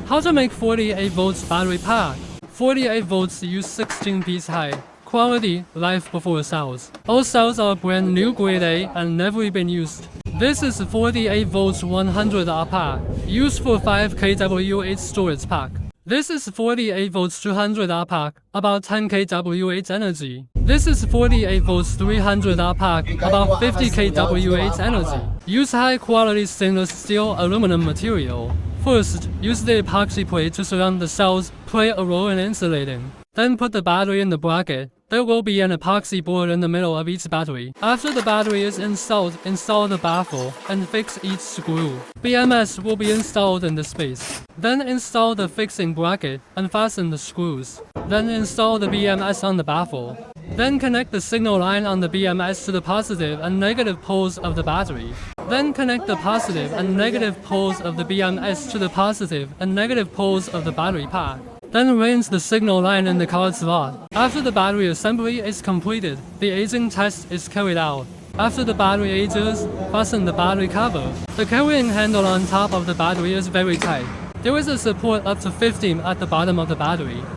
How to make 48 volts battery pack? 48 volts use 16 piece high quality Lifepo4 cells. All cells are brand new grade A and never been used. This is 48 volts 100 R pack, used for 5 kWh storage pack. This is 48 volts 200 R pack, about 10 kWh energy. This is 48 volts 300 R pack, about 50 kWh energy. Use high quality stainless steel aluminum material. First, use the epoxy plate to surround the cells, play a role in insulating. Then put the battery in the bracket. There will be an epoxy board in the middle of each battery. After the battery is installed, install the baffle and fix each screw. BMS will be installed in the space. Then install the fixing bracket and fasten the screws. Then install the BMS on the baffle. Then connect the signal line on the BMS to the positive and negative poles of the battery. Then connect the positive and negative poles of the BMS to the positive and negative poles of the battery pack. Then arrange the signal line in the card slot. After the battery assembly is completed, the aging test is carried out. After the battery ages, fasten the battery cover. The carrying handle on top of the battery is very tight. There is a support up to 15 at the bottom of the battery.